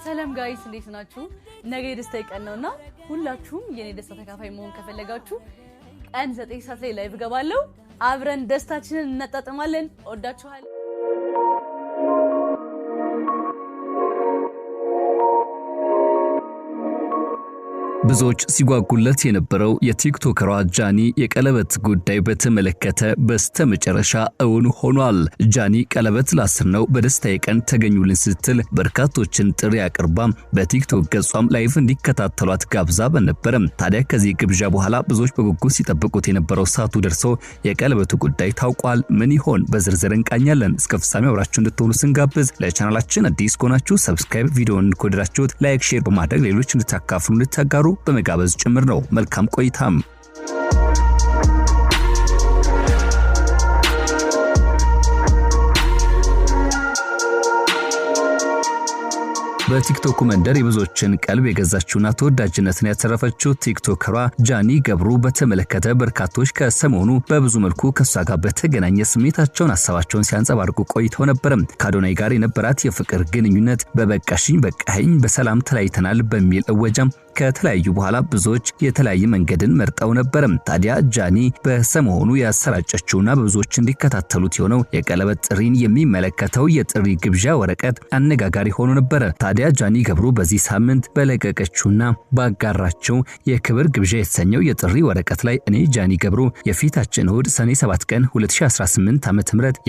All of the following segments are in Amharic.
ሰላም ጋይስ እንዴት ናችሁ? ነገ የደስታ ቀን ነውና ሁላችሁም የኔ ደስታ ተካፋይ መሆን ከፈለጋችሁ ቀን 9 ሰዓት ላይ ላይቭ ገባለሁ። አብረን ደስታችንን እናጣጥማለን። ወዳችኋለሁ። ብዙዎች ሲጓጉለት የነበረው የቲክቶከሯ ጃኒ የቀለበት ጉዳይ በተመለከተ በስተመጨረሻ እውን ሆኗል። ጃኒ ቀለበት ላስር ነው በደስታዬ ቀን ተገኙልን ስትል በርካቶችን ጥሪ አቅርባ በቲክቶክ ገጿም ላይቭ እንዲከታተሏት ጋብዛ ነበር። ታዲያ ከዚህ ግብዣ በኋላ ብዙዎች በጉጉት ሲጠብቁት የነበረው ሰዓቱ ደርሶ የቀለበቱ ጉዳይ ታውቋል። ምን ይሆን በዝርዝር እንቃኛለን። እስከ ፍጻሜው አብራችሁ እንድትሆኑ ስንጋብዝ ለቻናላችን አዲስ ከሆናችሁ ሰብስክራይብ፣ ቪዲዮውን ከወደዳችሁት ላይክ፣ ሼር በማድረግ ሌሎች እንድታካፍሉ እንድታጋሩ በመጋበዝ ጭምር ነው። መልካም ቆይታም። በቲክቶክ መንደር የብዙዎችን ቀልብ የገዛችውና ተወዳጅነትን ያተረፈችው ቲክቶከሯ ጃኒ ገብሩ በተመለከተ በርካቶች ከሰሞኑ በብዙ መልኩ ከሷ ጋር በተገናኘ ስሜታቸውን ሐሳባቸውን ሲያንጸባርቁ ቆይተው ነበር። ከአዶናይ ጋር የነበራት የፍቅር ግንኙነት በበቃሽኝ በቃኝ በሰላም ተለያይተናል በሚል እወጃም ከተለያዩ በኋላ ብዙዎች የተለያየ መንገድን መርጠው ነበር። ታዲያ ጃኒ በሰሞኑ ያሰራጨችውና በብዙዎች እንዲከታተሉት የሆነው የቀለበት ጥሪን የሚመለከተው የጥሪ ግብዣ ወረቀት አነጋጋሪ ሆኖ ነበር። ታዲያ ጃኒ ገብሩ በዚህ ሳምንት በለቀቀችውና ባጋራችው የክብር ግብዣ የተሰኘው የጥሪ ወረቀት ላይ እኔ ጃኒ ገብሩ የፊታችን እሁድ ሰኔ 7 ቀን 2018 ዓ.ም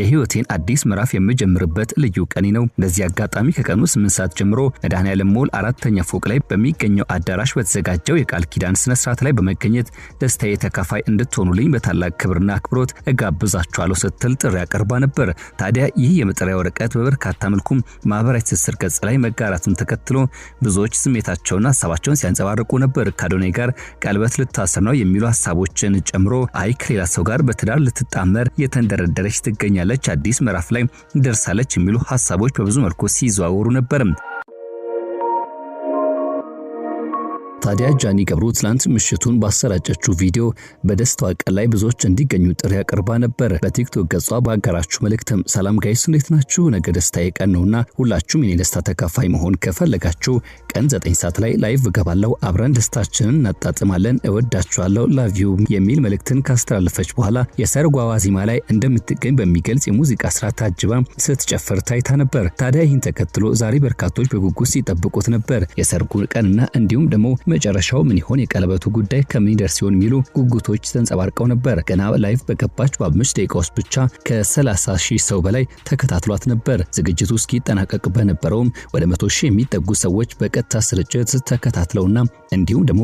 የህይወቴን አዲስ ምዕራፍ የምጀምርበት ልዩ ቀኔ ነው። በዚህ አጋጣሚ ከቀኑ 8 ሰዓት ጀምሮ መድኃኔዓለም ሞል 4ኛ ፎቅ ላይ በሚገኘው አዳራሽ በተዘጋጀው የቃል ኪዳን ስነ ስርዓት ላይ በመገኘት ደስታዬ ተካፋይ እንድትሆኑልኝ በታላቅ ክብርና አክብሮት እጋብዛችኋለሁ ስትል ጥሪ አቀርባ ነበር። ታዲያ ይህ የመጠሪያ ወረቀት በበርካታ መልኩ ማህበራዊ ትስስር ገጽ ላይ መጋራቱን ተከትሎ ብዙዎች ስሜታቸውና ሐሳባቸውን ሲያንጸባርቁ ነበር። ከአዶናይ ጋር ቀለበት ልታስር ነው የሚሉ ሐሳቦችን ጨምሮ አይ ከሌላ ሰው ጋር በትዳር ልትጣመር የተንደረደረች ትገኛለች፣ አዲስ ምዕራፍ ላይ ደርሳለች የሚሉ ሐሳቦች በብዙ መልኩ ሲዘዋወሩ ነበር። ታዲያ ጃኒ ገብሩ ትላንት ምሽቱን ባሰራጨችው ቪዲዮ በደስታዋ ቀን ላይ ብዙዎች እንዲገኙ ጥሪ አቅርባ ነበር። በቲክቶክ ገጿ ባጋራችሁ መልእክትም ሰላም ጋይስ እንዴት ናችሁ? ነገ ደስታዬ ቀን ነውና ሁላችሁም የኔ ደስታ ተካፋይ መሆን ከፈለጋችሁ ቀን 9 ሰዓት ላይ ላይቭ ገባለሁ። አብረን ደስታችንን እናጣጥማለን። እወዳችኋለሁ ላቭ ዩ የሚል መልእክትን ካስተላለፈች በኋላ የሰርጓ ዋዜማ ላይ እንደምትገኝ በሚገልጽ የሙዚቃ ስራ ታጅባ ስትጨፍር ታይታ ነበር። ታዲያ ይህን ተከትሎ ዛሬ በርካቶች በጉጉት ሲጠብቁት ነበር የሰርጉ ቀንና እንዲሁም ደግሞ መጨረሻው ምን ይሆን የቀለበቱ ጉዳይ ከምን ይደርስ ይሆን የሚሉ ጉጉቶች ተንጸባርቀው ነበር። ገና ላይቭ በገባች በ5 ደቂቃዎች ብቻ ከ30,000 ሰው በላይ ተከታትሏት ነበር። ዝግጅቱ እስኪጠናቀቅ በነበረውም ወደ 100,000 የሚጠጉ ሰዎች በቀጥታ ስርጭት ተከታትለውና እንዲሁም ደግሞ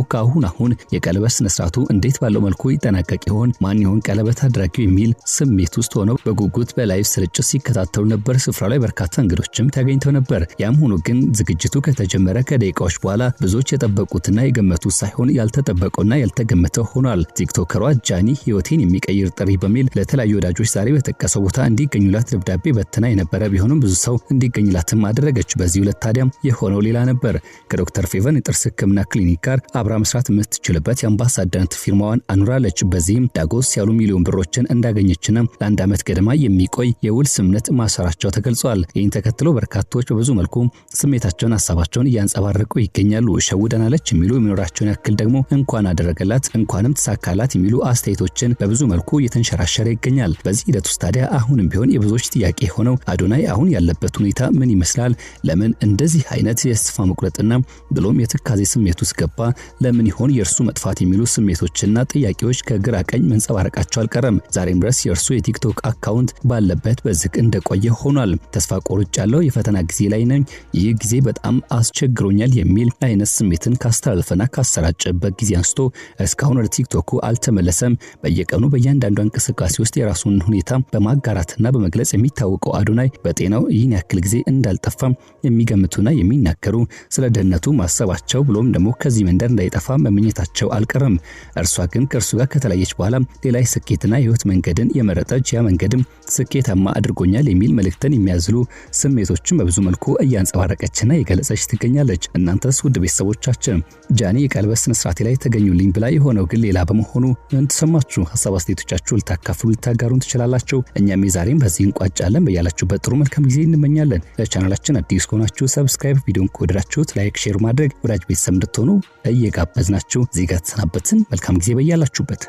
አሁን የቀለበት ስነ ስርዓቱ እንዴት ባለው መልኩ ይጠናቀቅ ይሆን ማን ይሆን ቀለበት አድራጊው የሚል ስሜት ውስጥ ሆነው በጉጉት በላይቭ ስርጭት ሲከታተሉ ነበር። ስፍራው ላይ በርካታ እንግዶችም ተገኝተው ነበር። ያም ሆኖ ግን ዝግጅቱ ከተጀመረ ከደቂቃዎች በኋላ ብዙዎች የጠበቁትና የገመቱት ሳይሆን ያልተጠበቀውና ያልተገመተው ሆኗል። ቲክቶከሯ ጃኒ ህይወቴን የሚቀይር ጥሪ በሚል ለተለያዩ ወዳጆች ዛሬ በተጠቀሰው ቦታ እንዲገኙላት ደብዳቤ በተና የነበረ ቢሆንም ብዙ ሰው እንዲገኝላትም አደረገች። በዚህ ዕለት ታዲያም የሆነው ሌላ ነበር። ከዶክተር ፌቨን የጥርስ ህክምና ክሊኒክ ጋር አብራ መስራት የምትችልበት የአምባሳደርነት ፊርማዋን አኑራለች። በዚህም ዳጎስ ያሉ ሚሊዮን ብሮችን እንዳገኘችና ለ1 ዓመት ገደማ የሚቆይ የውል ስምምነት ማሰራቸው ተገልጿል። ይህን ተከትሎ በርካቶች በብዙ መልኩ ስሜታቸውን ሐሳባቸውን እያንጸባረቁ ይገኛሉ። ሸውደናለች የሚሉ የሚኖራቸውን ያክል ደግሞ እንኳን አደረገላት እንኳንም ተሳካላት የሚሉ አስተያየቶችን በብዙ መልኩ እየተንሸራሸረ ይገኛል። በዚህ ሂደት ውስጥ ታዲያ አሁንም ቢሆን የብዙዎች ጥያቄ ሆነው አዶናይ አሁን ያለበት ሁኔታ ምን ይመስላል? ለምን እንደዚህ አይነት የተስፋ መቁረጥና ብሎም የትካዜ ስሜት ውስጥ ገባ? ለምን ይሆን የእርሱ መጥፋት የሚሉ ስሜቶችና ጥያቄዎች ከግራ ቀኝ መንጸባረቃቸው አልቀረም። ዛሬም ድረስ የእርሱ የቲክቶክ አካውንት ባለበት በዝግ እንደቆየ ሆኗል። ተስፋ ቆርጫለሁ፣ የፈተና ጊዜ ላይ ነኝ፣ ይህ ጊዜ በጣም አስቸግሮኛል የሚል አይነት ስሜትን ካስተላለፈና ካሰራጨበት ጊዜ አንስቶ እስካሁን ወደ ቲክቶኩ አልተመለሰም። በየቀኑ በእያንዳንዱ እንቅስቃሴ ውስጥ የራሱን ሁኔታ በማጋራትና በመግለጽ የሚታወቀው አዶናይ በጤናው ይህን ያክል ጊዜ እንዳልጠፋም የሚገምቱና የሚናገሩ ስለ ደህንነቱ ማሰባቸው ብሎም ደግሞ ከዚህ መንደር እንዳይጠፋ መመኘታቸው አልቀረም። እርሷ ግን ከእርሱ ጋር ከተለያየች በኋላ ሌላ ስኬትና የህይወት መንገድን የመረጠች፣ ያ መንገድም ስኬታማ አድርጎኛል የሚል መልእክትን የሚያዝሉ ስሜቶችን በብዙ መልኩ እያንጸባረቀችና የገለጸች ትገኛለች። እናንተስ ውድ ቤተሰቦቻችን ጃኒ የቀለበት ስነ ስርዓት ላይ ተገኙልኝ ብላ የሆነው ግን ሌላ በመሆኑ ምን ተሰማችሁ? ሐሳብ አስተያየቶቻችሁ ልታካፍሉ ልታጋሩን ትችላላችሁ። እኛም ዛሬም በዚህ እንቋጫለን። በያላችሁበት ጥሩ መልካም ጊዜ እንመኛለን። ለቻናላችን አዲስ ከሆናችሁ ሰብስክራይብ፣ ቪዲዮን ከወደዳችሁት ላይክ፣ ሼር ማድረግ ወዳጅ ቤተሰብ እንድትሆኑ እየጋበዝናችሁ እዚህ ጋር ተሰናበትን። መልካም ጊዜ በያላችሁበት።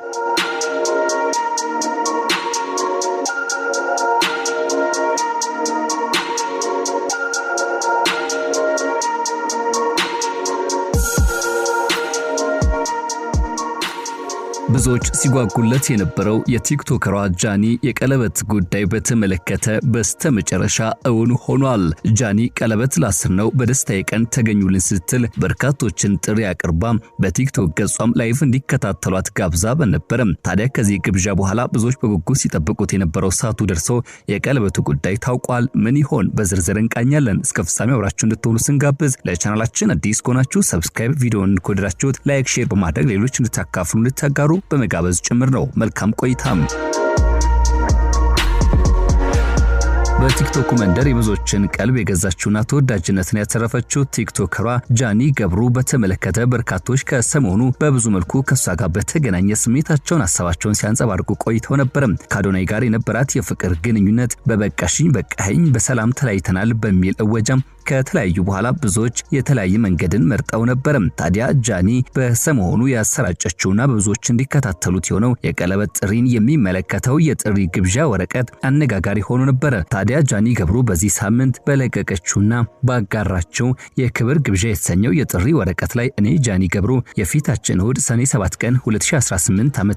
ብዙዎች ሲጓጉለት የነበረው የቲክቶከሯ ጃኒ የቀለበት ጉዳይ በተመለከተ በስተመጨረሻ እውን ሆኗል። ጃኒ ቀለበት ላስር ነው በደስታዬ ቀን ተገኙልን ስትል በርካቶችን ጥሪ አቅርባ በቲክቶክ ገጿም ላይቭ እንዲከታተሏት ጋብዛ በነበረ። ታዲያ ከዚህ ግብዣ በኋላ ብዙዎች በጉጉት ሲጠብቁት የነበረው ሰዓቱ ደርሶ የቀለበቱ ጉዳይ ታውቋል። ምን ይሆን? በዝርዝር እንቃኛለን። እስከ ፍጻሜው አብራችሁ እንድትሆኑ ስንጋብዝ ለቻናላችን አዲስ ከሆናችሁ ሰብስክራይብ፣ ቪዲዮን ከወደዳችሁት ላይክ፣ ሼር በማድረግ ሌሎች እንድታካፍሉ እንድታጋሩ በመጋበዝ ጭምር ነው። መልካም ቆይታም። በቲክቶክ መንደር የብዙዎችን ቀልብ የገዛችውና ተወዳጅነትን ያተረፈችው ቲክቶከሯ ጃኒ ገብሩ በተመለከተ በርካቶች ከሰሞኑ በብዙ መልኩ ከሷ ጋር በተገናኘ ስሜታቸውን ሐሳባቸውን ሲያንጸባርቁ ቆይተው ነበር። ከአዶናይ ጋር የነበራት የፍቅር ግንኙነት በበቃሽኝ በቃኝ በሰላም ተለያይተናል በሚል እወጃም ከተለያዩ በኋላ ብዙዎች የተለያየ መንገድን መርጠው ነበር። ታዲያ ጃኒ በሰሞኑ ያሰራጨችውና በብዙዎች እንዲከታተሉት የሆነው የቀለበት ጥሪን የሚመለከተው የጥሪ ግብዣ ወረቀት አነጋጋሪ ሆኖ ነበር። ታዲያ ጃኒ ገብሩ በዚህ ሳምንት በለቀቀችውና ባጋራችው የክብር ግብዣ የተሰኘው የጥሪ ወረቀት ላይ እኔ ጃኒ ገብሩ የፊታችን እሁድ ሰኔ 7 ቀን 2018 ዓ.ም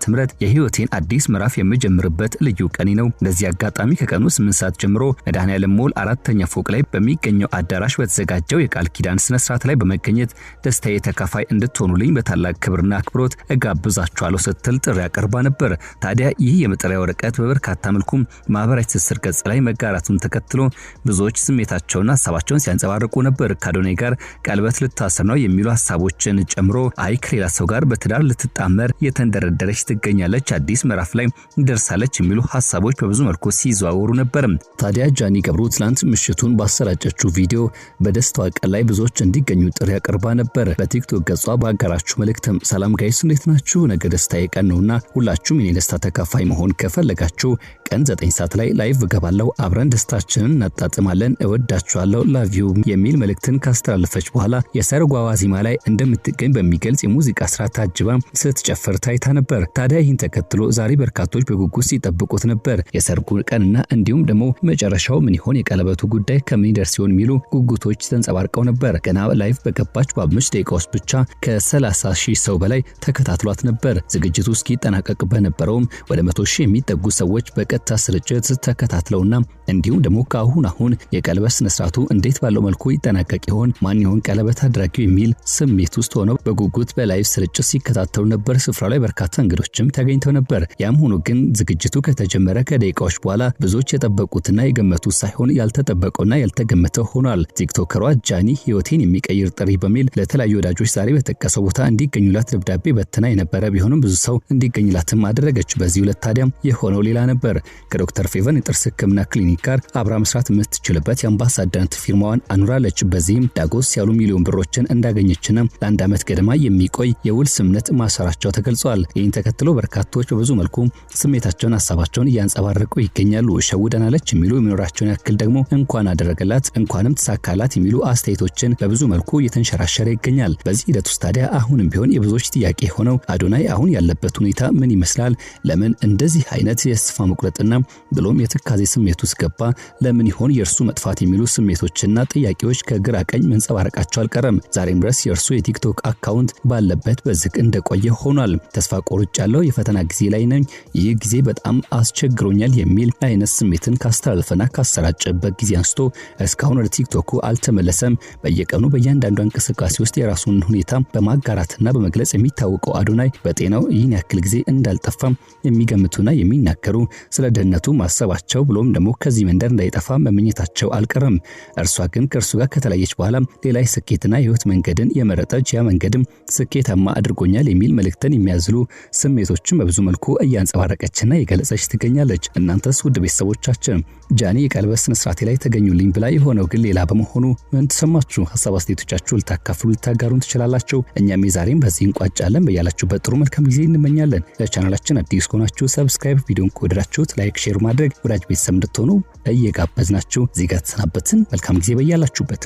የህይወቴን አዲስ ምዕራፍ የምጀምርበት ልዩ ቀኔ ነው። ለዚህ አጋጣሚ ከቀኑ 8 ሰዓት ጀምሮ መድኃኔዓለም ሞል 4ኛ ፎቅ ላይ በሚገኘው አዳራሽ በተዘጋጀው የቃል ኪዳን ስነ ስርዓት ላይ በመገኘት ደስታዬ ተካፋይ እንድትሆኑልኝ በታላቅ ክብርና አክብሮት እጋብዛችኋለሁ ስትል ጥሪ አቀርባ ነበር። ታዲያ ይህ የመጠሪያ ወረቀት በበርካታ መልኩ ማህበራዊ ትስስር ገጽ ላይ መጋራቱን ተከትሎ ብዙዎች ስሜታቸውና ሐሳባቸውን ሲያንጸባርቁ ነበር። ከአዶናይ ጋር ቀለበት ልታስር ነው የሚሉ ሐሳቦችን ጨምሮ አይ ከሌላ ሰው ጋር በትዳር ልትጣመር የተንደረደረች ትገኛለች፣ አዲስ ምዕራፍ ላይ ደርሳለች የሚሉ ሐሳቦች በብዙ መልኩ ሲዘዋወሩ ነበር። ታዲያ ጃኒ ገብሩ ትላንት ምሽቱን ባሰራጨችው ቪዲዮ በደስታዋ ቀን ላይ ብዙዎች እንዲገኙ ጥሪ አቀርባ ነበር። በቲክቶክ ገጿ ባጋራችሁ መልእክትም ሰላም ጋይስ እንዴት ናችሁ? ነገ ደስታዬ ቀን ነውና ሁላችሁም የኔ ደስታ ተካፋይ መሆን ከፈለጋችሁ ቀን 9 ሰዓት ላይ ላይቭ ገባለው፣ አብረን ደስታችንን እናጣጥማለን፣ እወዳችኋለሁ ላቭ ዩ የሚል መልእክትን ካስተላለፈች በኋላ የሰርጓ ዋዜማ ላይ እንደምትገኝ በሚገልጽ የሙዚቃ ስራ ታጅባ ስትጨፍር ታይታ ነበር። ታዲያ ይህን ተከትሎ ዛሬ በርካቶች በጉጉት ሲጠብቁት ነበር። የሰርጉ ቀንና እንዲሁም ደግሞ መጨረሻው ምን ይሆን፣ የቀለበቱ ጉዳይ ከምን ይደርስ ይሆን የሚሉ ጉጉቶች ተንጸባርቀው ነበር። ገና ላይቭ በገባች በ5 ደቂቃዎች ብቻ ከ30,000 ሰው በላይ ተከታትሏት ነበር። ዝግጅቱ እስኪጠናቀቅ በነበረውም ወደ 100,000 የሚጠጉ ሰዎች በቀጥታ ስርጭት ተከታትለውና እንዲሁም ደግሞ አሁን የቀለበት ስነ ስርዓቱ እንዴት ባለው መልኩ ይጠናቀቅ ይሆን፣ ማን ይሆን ቀለበት አድራጊው የሚል ስሜት ውስጥ ሆነው በጉጉት በላይቭ ስርጭት ሲከታተሉ ነበር። ስፍራው ላይ በርካታ እንግዶችም ተገኝተው ነበር። ያም ሆኖ ግን ዝግጅቱ ከተጀመረ ከደቂቃዎች በኋላ ብዙዎች የጠበቁትና የገመቱት ሳይሆን ያልተጠበቀውና ያልተገመተው ሆኗል። ቲክቶከሯ ጃኒ ህይወቴን የሚቀይር ጥሪ በሚል ለተለያዩ ወዳጆች ዛሬ በተጠቀሰው ቦታ እንዲገኙላት ደብዳቤ በትና የነበረ ቢሆንም ብዙ ሰው እንዲገኝላትም አደረገች። በዚህ ዕለት ታዲያም የሆነው ሌላ ነበር። ከዶክተር ፌቨን የጥርስ ህክምና ክሊኒክ ጋር አብራ መስራት የምትችልበት የአምባሳደርነት ፊርማዋን አኑራለች። በዚህም ዳጎስ ያሉ ሚሊዮን ብሮችን እንዳገኘችና ለአንድ ዓመት ገደማ የሚቆይ የውል ስምምነት ማሰራቸው ተገልጿል። ይህን ተከትሎ በርካቶች በብዙ መልኩ ስሜታቸውን ሐሳባቸውን እያንጸባረቁ ይገኛሉ። ሸውደናለች የሚሉ የሚኖራቸውን ያክል ደግሞ እንኳን አደረገላት እንኳንም ተሳካላት የሚሉ አስተያየቶችን በብዙ መልኩ እየተንሸራሸረ ይገኛል። በዚህ ሂደት ውስጥ ታዲያ አሁንም ቢሆን የብዙዎች ጥያቄ ሆነው አዶናይ አሁን ያለበት ሁኔታ ምን ይመስላል? ለምን እንደዚህ አይነት የስፋ መቁረጥና ብሎም የትካዜ ስሜት ውስጥ ገባ? ለምን ይሆን የእርሱ መጥፋት የሚሉ ስሜቶችና ጥያቄዎች ከግራ ቀኝ መንጸባረቃቸው አልቀረም። ዛሬም ድረስ የእርሱ የቲክቶክ አካውንት ባለበት በዝግ እንደቆየ ሆኗል። ተስፋ ቆርጫለሁ፣ የፈተና ጊዜ ላይ ነኝ፣ ይህ ጊዜ በጣም አስቸግሮኛል የሚል አይነት ስሜትን ካስተላለፈና ካሰራጨበት ጊዜ አንስቶ እስካሁን ወደ ቲክቶክ ማወኩ አልተመለሰም። በየቀኑ በእያንዳንዱ እንቅስቃሴ ውስጥ የራሱን ሁኔታ በማጋራትና በመግለጽ የሚታወቀው አዶናይ በጤናው ይህን ያክል ጊዜ እንዳልጠፋም የሚገምቱና የሚናገሩ ስለ ደህንነቱ ማሰባቸው ብሎም ደግሞ ከዚህ መንደር እንዳይጠፋ መመኘታቸው አልቀረም። እርሷ ግን ከእርሱ ጋር ከተለያየች በኋላ ሌላ የስኬትና የህይወት መንገድን የመረጠች ያ መንገድም ስኬታማ አድርጎኛል የሚል መልእክትን የሚያዝሉ ስሜቶችን በብዙ መልኩ እያንጸባረቀችና የገለጸች ትገኛለች። እናንተስ ውድ ቤተሰቦቻችን ጃኒ የቀለበት ስነ ስርዓት ላይ ተገኙልኝ ብላ የሆነው ግን ሌላ በመሆኑ ምን ተሰማችሁ? ሐሳብ አስተያየቶቻችሁን ልታካፍሉ ልታጋሩን ትችላላችሁ። እኛም የዛሬን በዚህ እንቋጫለን። በያላችሁበት ጥሩ መልካም ጊዜ እንመኛለን። ለቻናላችን አዲስ ከሆናችሁ ሰብስክራይብ፣ ቪዲዮን ከወደዳችሁት ላይክ፣ ሼር ማድረግ ወዳጅ ቤተሰብ እንድትሆኑ እየጋበዝናችሁ እዚህ ጋር ተሰናበትን። መልካም ጊዜ በያላችሁበት።